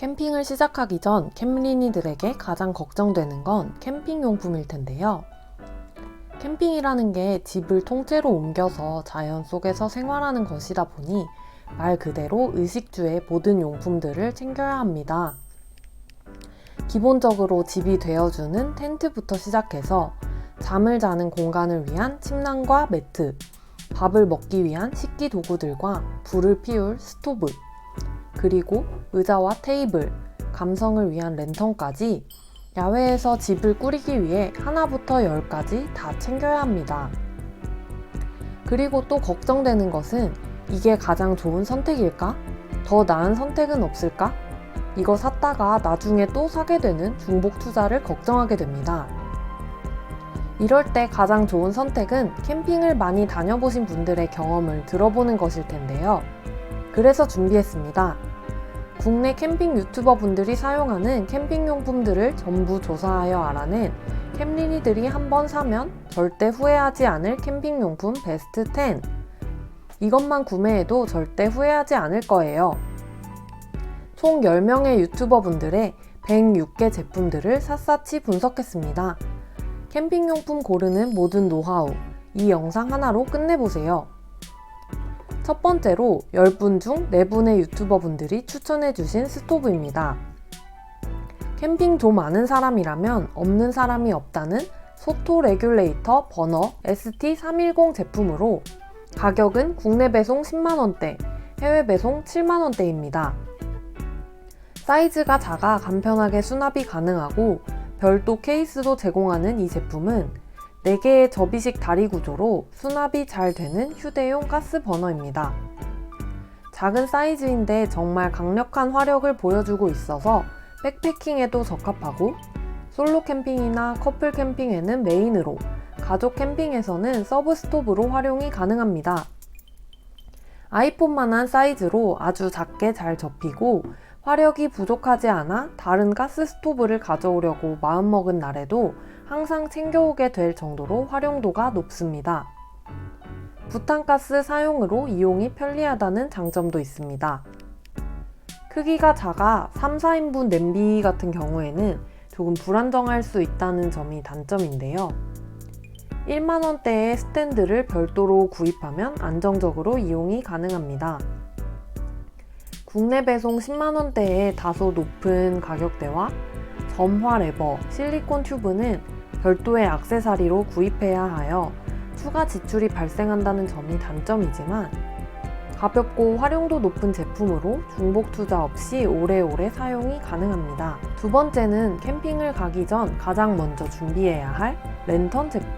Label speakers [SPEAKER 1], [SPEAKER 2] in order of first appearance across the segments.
[SPEAKER 1] 캠핑을 시작하기 전 캠린이들에게 가장 걱정되는 건 캠핑용품일 텐데요. 캠핑이라는 게 집을 통째로 옮겨서 자연 속에서 생활하는 것이다 보니 말 그대로 의식주의 모든 용품들을 챙겨야 합니다. 기본적으로 집이 되어주는 텐트부터 시작해서 잠을 자는 공간을 위한 침낭과 매트, 밥을 먹기 위한 식기 도구들과 불을 피울 스토브, 그리고 의자와 테이블, 감성을 위한 랜턴까지 야외에서 집을 꾸리기 위해 하나부터 열까지 다 챙겨야 합니다. 그리고 또 걱정되는 것은 이게 가장 좋은 선택일까? 더 나은 선택은 없을까? 이거 샀다가 나중에 또 사게 되는 중복 투자를 걱정하게 됩니다. 이럴 때 가장 좋은 선택은 캠핑을 많이 다녀보신 분들의 경험을 들어보는 것일 텐데요. 그래서 준비했습니다. 국내 캠핑 유튜버 분들이 사용하는 캠핑용품들을 전부 조사하여 알아낸 캠린이들이 한번 사면 절대 후회하지 않을 캠핑용품 베스트 10. 이것만 구매해도 절대 후회하지 않을 거예요. 총 10명의 유튜버 분들의 106개 제품들을 샅샅이 분석했습니다. 캠핑용품 고르는 모든 노하우, 이 영상 하나로 끝내보세요. 첫 번째로 10분 중 4분의 유튜버 분들이 추천해주신 스토브입니다. 캠핑 좀 아는 사람이라면 없는 사람이 없다는 소토 레귤레이터 버너 ST310 제품으로 가격은 국내 배송 10만원대, 해외 배송 7만원대입니다. 사이즈가 작아 간편하게 수납이 가능하고 별도 케이스도 제공하는 이 제품은 4개의 접이식 다리 구조로 수납이 잘 되는 휴대용 가스 버너입니다. 작은 사이즈인데 정말 강력한 화력을 보여주고 있어서 백패킹에도 적합하고 솔로 캠핑이나 커플 캠핑에는 메인으로, 가족 캠핑에서는 서브 스토브로 활용이 가능합니다. 아이폰만한 사이즈로 아주 작게 잘 접히고 화력이 부족하지 않아 다른 가스 스토브를 가져오려고 마음먹은 날에도 항상 챙겨오게 될 정도로 활용도가 높습니다. 부탄가스 사용으로 이용이 편리하다는 장점도 있습니다. 크기가 작아 3, 4인분 냄비 같은 경우에는 조금 불안정할 수 있다는 점이 단점인데요. 1만원대의 스탠드를 별도로 구입하면 안정적으로 이용이 가능합니다. 국내 배송 10만원대의 다소 높은 가격대와 점화 레버, 실리콘 튜브는 별도의 액세서리로 구입해야 하여 추가 지출이 발생한다는 점이 단점이지만 가볍고 활용도 높은 제품으로 중복 투자 없이 오래오래 사용이 가능합니다. 두 번째는 캠핑을 가기 전 가장 먼저 준비해야 할 랜턴 제품.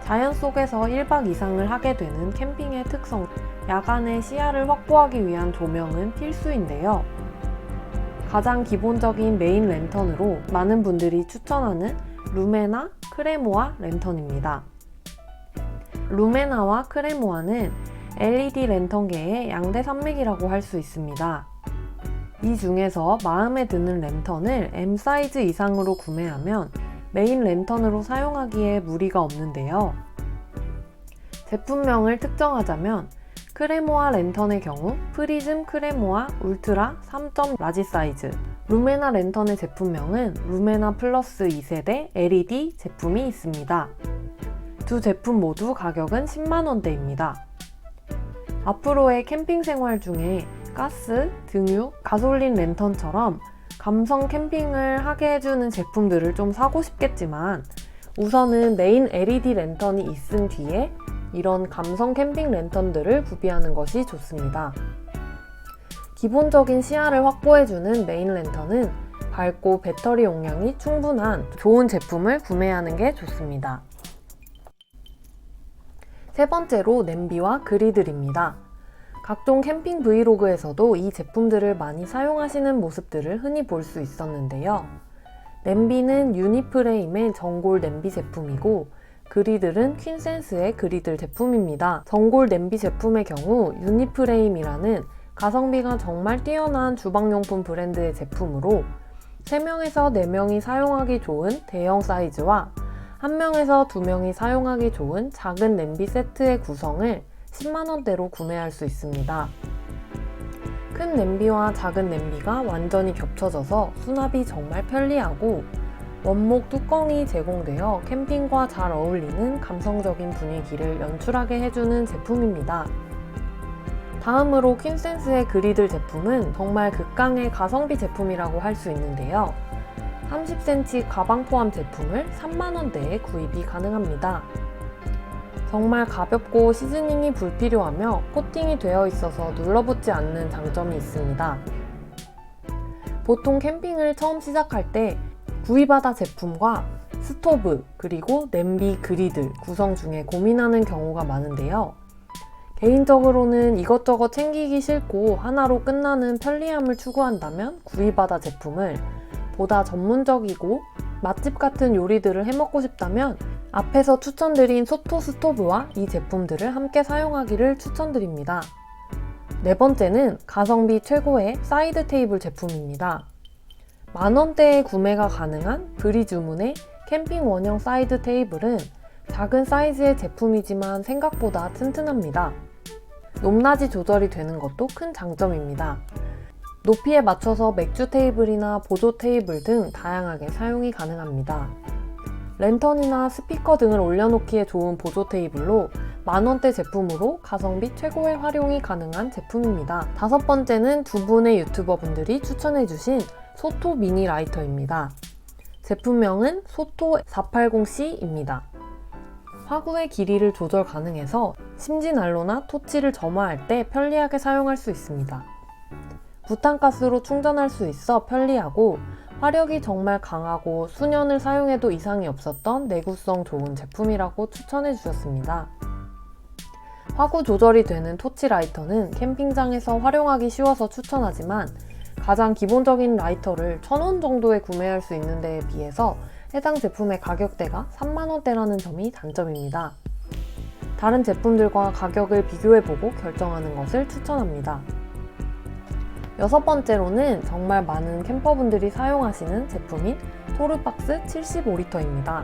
[SPEAKER 1] 자연 속에서 1박 이상을 하게 되는 캠핑의 특성, 야간에 시야를 확보하기 위한 조명은 필수인데요. 가장 기본적인 메인 랜턴으로 많은 분들이 추천하는 루메나 크레모아 랜턴입니다. 루메나와 크레모아는 LED 랜턴계의 양대 산맥이라고 할 수 있습니다. 이 중에서 마음에 드는 랜턴을 M 사이즈 이상으로 구매하면 메인 랜턴으로 사용하기에 무리가 없는데요. 제품명을 특정하자면 크레모아 랜턴의 경우 프리즘 크레모아 울트라 3점 라지 사이즈, 루메나 랜턴의 제품명은 루메나 플러스 2세대 LED 제품이 있습니다. 두 제품 모두 가격은 10만원대입니다. 앞으로의 캠핑 생활 중에 가스, 등유, 가솔린 랜턴처럼 감성 캠핑을 하게 해주는 제품들을 좀 사고 싶겠지만 우선은 메인 LED 랜턴이 있은 뒤에 이런 감성 캠핑 랜턴들을 구비하는 것이 좋습니다. 기본적인 시야를 확보해주는 메인 랜턴은 밝고 배터리 용량이 충분한 좋은 제품을 구매하는 게 좋습니다. 세 번째로 냄비와 그리들입니다. 각종 캠핑 브이로그에서도 이 제품들을 많이 사용하시는 모습들을 흔히 볼 수 있었는데요. 냄비는 유니프레임의 전골 냄비 제품이고 그리들은 퀸센스의 그리들 제품입니다. 전골 냄비 제품의 경우 유니프레임이라는 가성비가 정말 뛰어난 주방용품 브랜드의 제품으로 3명에서 4명이 사용하기 좋은 대형 사이즈와 1명에서 2명이 사용하기 좋은 작은 냄비 세트의 구성을 10만원대로 구매할 수 있습니다. 큰 냄비와 작은 냄비가 완전히 겹쳐져서 수납이 정말 편리하고 원목 뚜껑이 제공되어 캠핑과 잘 어울리는 감성적인 분위기를 연출하게 해주는 제품입니다. 다음으로 퀸센스의 그리들 제품은 정말 극강의 가성비 제품이라고 할 수 있는데요. 30cm 가방 포함 제품을 3만원대에 구입이 가능합니다. 정말 가볍고 시즈닝이 불필요하며 코팅이 되어 있어서 눌러붙지 않는 장점이 있습니다. 보통 캠핑을 처음 시작할 때 구이바다 제품과 스토브 그리고 냄비 그리들 구성 중에 고민하는 경우가 많은데요. 개인적으로는 이것저것 챙기기 싫고 하나로 끝나는 편리함을 추구한다면 구이바다 제품을, 보다 전문적이고 맛집 같은 요리들을 해먹고 싶다면 앞에서 추천드린 소토 스토브와 이 제품들을 함께 사용하기를 추천드립니다. 네 번째는 가성비 최고의 사이드 테이블 제품입니다. 만원대에 구매가 가능한 브리주문의 캠핑 원형 사이드 테이블은 작은 사이즈의 제품이지만 생각보다 튼튼합니다. 높낮이 조절이 되는 것도 큰 장점입니다. 높이에 맞춰서 맥주 테이블이나 보조 테이블 등 다양하게 사용이 가능합니다. 랜턴이나 스피커 등을 올려놓기에 좋은 보조 테이블로 만원대 제품으로 가성비 최고의 활용이 가능한 제품입니다. 다섯 번째는 두 분의 유튜버 분들이 추천해주신 소토 미니 라이터입니다. 제품명은 소토 480C입니다. 화구의 길이를 조절 가능해서 심지난로나 토치를 점화할 때 편리하게 사용할 수 있습니다. 부탄가스로 충전할 수 있어 편리하고 화력이 정말 강하고 수년을 사용해도 이상이 없었던 내구성 좋은 제품이라고 추천해 주셨습니다. 화구 조절이 되는 토치 라이터는 캠핑장에서 활용하기 쉬워서 추천하지만 가장 기본적인 라이터를 1,000원 정도에 구매할 수 있는 데에 비해서 해당 제품의 가격대가 3만원대라는 점이 단점입니다. 다른 제품들과 가격을 비교해보고 결정하는 것을 추천합니다. 여섯 번째로는 정말 많은 캠퍼분들이 사용하시는 제품인 토르박스 75리터입니다.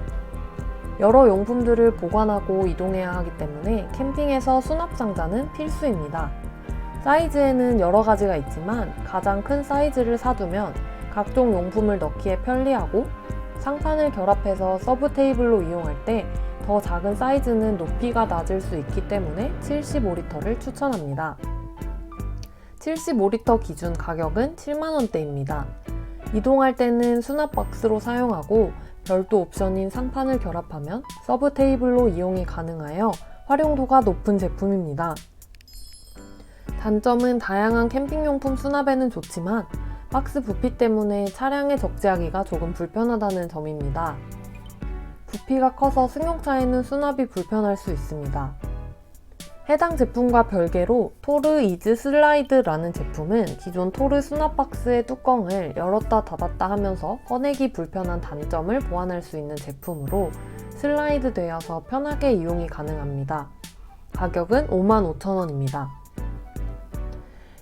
[SPEAKER 1] 여러 용품들을 보관하고 이동해야 하기 때문에 캠핑에서 수납상자는 필수입니다. 사이즈에는 여러 가지가 있지만 가장 큰 사이즈를 사두면 각종 용품을 넣기에 편리하고 상판을 결합해서 서브 테이블로 이용할 때 더 작은 사이즈는 높이가 낮을 수 있기 때문에 75리터를 추천합니다. 75리터 기준 가격은 7만원대입니다. 이동할 때는 수납 박스로 사용하고 별도 옵션인 상판을 결합하면 서브 테이블로 이용이 가능하여 활용도가 높은 제품입니다. 단점은 다양한 캠핑용품 수납에는 좋지만 박스 부피 때문에 차량에 적재하기가 조금 불편하다는 점입니다. 부피가 커서 승용차에는 수납이 불편할 수 있습니다. 해당 제품과 별개로 토르 이즈 슬라이드라는 제품은 기존 토르 수납 박스의 뚜껑을 열었다 닫았다 하면서 꺼내기 불편한 단점을 보완할 수 있는 제품으로 슬라이드 되어서 편하게 이용이 가능합니다. 가격은 55,000원입니다.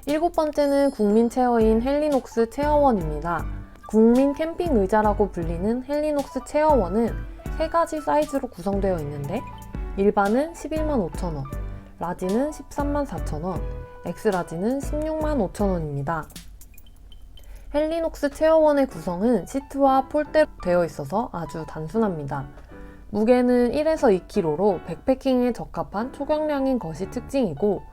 [SPEAKER 1] 일곱 번째는 국민 체어인 헬리녹스 체어원입니다. 국민 캠핑 의자라고 불리는 헬리녹스 체어원은 세 가지 사이즈로 구성되어 있는데 일반은 115,000원, 라지는 134,000원, 엑스라지는 165,000원입니다. 헬리녹스 체어원의 구성은 시트와 폴대로 되어 있어서 아주 단순합니다. 무게는 1에서 2kg로 백패킹에 적합한 초경량인 것이 특징이고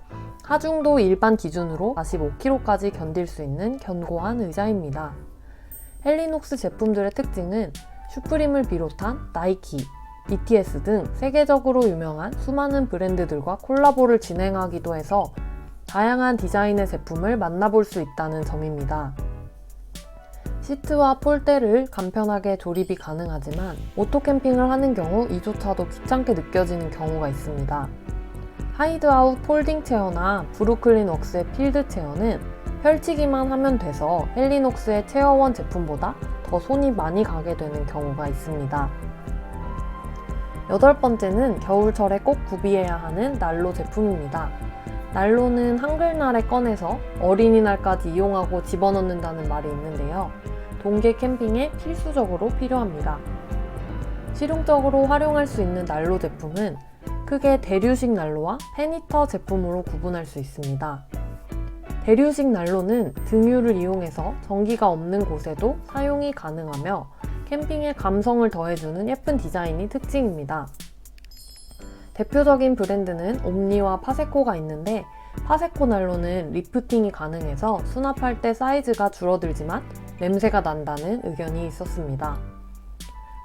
[SPEAKER 1] 하중도 일반 기준으로 45kg까지 견딜 수 있는 견고한 의자입니다. 헬리녹스 제품들의 특징은 슈프림을 비롯한 나이키, BTS 등 세계적으로 유명한 수많은 브랜드들과 콜라보를 진행하기도 해서 다양한 디자인의 제품을 만나볼 수 있다는 점입니다. 시트와 폴대를 간편하게 조립이 가능하지만 오토캠핑을 하는 경우 이조차도 귀찮게 느껴지는 경우가 있습니다. 하이드아웃 폴딩 체어나 브루클린 웍스의 필드 체어는 펼치기만 하면 돼서 헬리녹스의 체어원 제품보다 더 손이 많이 가게 되는 경우가 있습니다. 여덟 번째는 겨울철에 꼭 구비해야 하는 난로 제품입니다. 난로는 한글날에 꺼내서 어린이날까지 이용하고 집어넣는다는 말이 있는데요. 동계 캠핑에 필수적으로 필요합니다. 실용적으로 활용할 수 있는 난로 제품은 크게 대류식 난로와 페니터 제품으로 구분할 수 있습니다. 대류식 난로는 등유를 이용해서 전기가 없는 곳에도 사용이 가능하며 캠핑에 감성을 더해주는 예쁜 디자인이 특징입니다. 대표적인 브랜드는 옴니와 파세코가 있는데, 파세코 난로는 리프팅이 가능해서 수납할 때 사이즈가 줄어들지만 냄새가 난다는 의견이 있었습니다.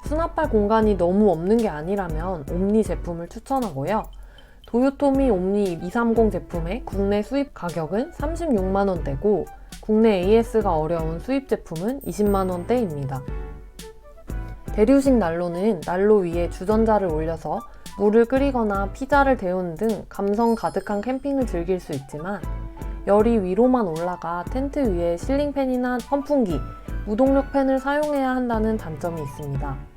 [SPEAKER 1] 수납할 공간이 너무 없는 게 아니라면 옴니 제품을 추천하고요. 도요토미 옴니 230 제품의 국내 수입 가격은 36만원대고 국내 AS가 어려운 수입 제품은 20만원대입니다. 대류식 난로는 난로 위에 주전자를 올려서 물을 끓이거나 피자를 데우는 등 감성 가득한 캠핑을 즐길 수 있지만 열이 위로만 올라가 텐트 위에 실링팬이나 선풍기, 무동력 팬을 사용해야 한다는 단점이 있습니다.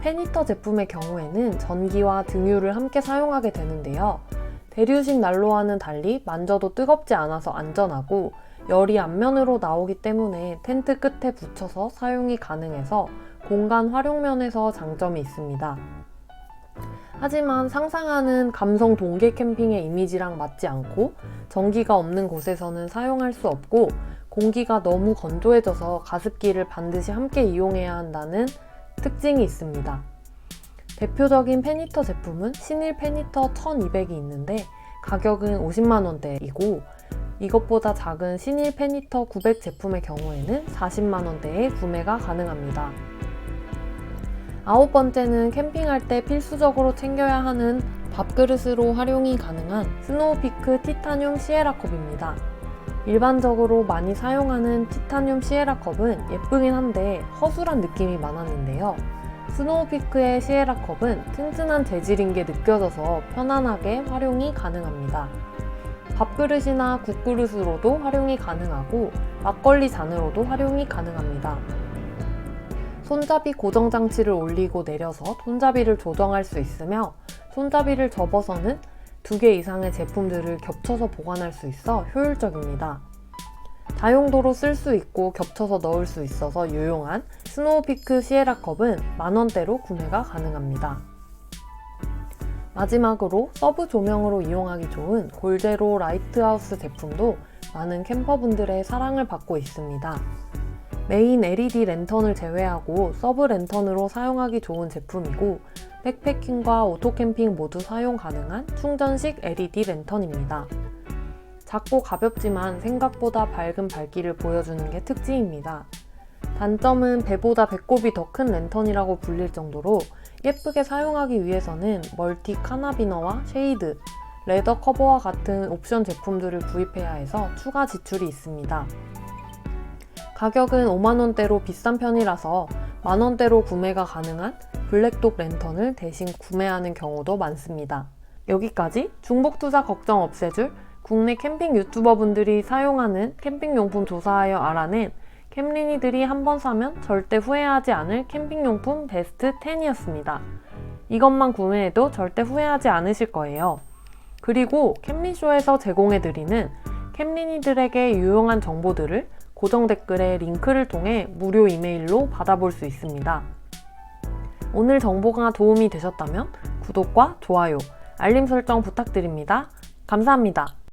[SPEAKER 1] 팬히터 제품의 경우에는 전기와 등유를 함께 사용하게 되는데요. 대류식 난로와는 달리 만져도 뜨겁지 않아서 안전하고 열이 앞면으로 나오기 때문에 텐트 끝에 붙여서 사용이 가능해서 공간 활용면에서 장점이 있습니다. 하지만 상상하는 감성 동계 캠핑의 이미지랑 맞지 않고 전기가 없는 곳에서는 사용할 수 없고 공기가 너무 건조해져서 가습기를 반드시 함께 이용해야 한다는 특징이 있습니다. 대표적인 팬히터 제품은 신일 팬히터 1200이 있는데 가격은 50만원대이고 이것보다 작은 신일 팬히터 900 제품의 경우에는 40만원대에 구매가 가능합니다. 아홉 번째는 캠핑할 때 필수적으로 챙겨야 하는 밥그릇으로 활용이 가능한 스노우피크 티타늄 시에라컵입니다. 일반적으로 많이 사용하는 티타늄 시에라컵은 예쁘긴 한데 허술한 느낌이 많았는데요. 스노우피크의 시에라컵은 튼튼한 재질인 게 느껴져서 편안하게 활용이 가능합니다. 밥그릇이나 국그릇으로도 활용이 가능하고 막걸리 잔으로도 활용이 가능합니다. 손잡이 고정 장치를 올리고 내려서 손잡이를 조정할 수 있으며 손잡이를 접어서는 2개 이상의 제품들을 겹쳐서 보관할 수 있어 효율적입니다. 다용도로 쓸 수 있고 겹쳐서 넣을 수 있어서 유용한 스노우피크 시에라컵은 만원대로 구매가 가능합니다. 마지막으로 서브 조명으로 이용하기 좋은 골제로 라이트하우스 제품도 많은 캠퍼분들의 사랑을 받고 있습니다. 메인 LED 랜턴을 제외하고 서브 랜턴으로 사용하기 좋은 제품이고 백패킹과 오토캠핑 모두 사용 가능한 충전식 LED 랜턴입니다. 작고 가볍지만 생각보다 밝은 밝기를 보여주는 게 특징입니다. 단점은 배보다 배꼽이 더 큰 랜턴이라고 불릴 정도로 예쁘게 사용하기 위해서는 멀티 카나비너와 쉐이드, 레더 커버와 같은 옵션 제품들을 구입해야 해서 추가 지출이 있습니다. 가격은 5만원대로 비싼 편이라서 만원대로 구매가 가능한 블랙독 랜턴을 대신 구매하는 경우도 많습니다. 여기까지 중복 투자 걱정 없애줄 국내 캠핑 유튜버분들이 사용하는 캠핑용품 조사하여 알아낸 캠린이들이 한번 사면 절대 후회하지 않을 캠핑용품 베스트 10이었습니다. 이것만 구매해도 절대 후회하지 않으실 거예요. 그리고 캠린쇼에서 제공해드리는 캠린이들에게 유용한 정보들을 고정 댓글에 링크를 통해 무료 이메일로 받아볼 수 있습니다. 오늘 정보가 도움이 되셨다면 구독과 좋아요, 알림 설정 부탁드립니다. 감사합니다.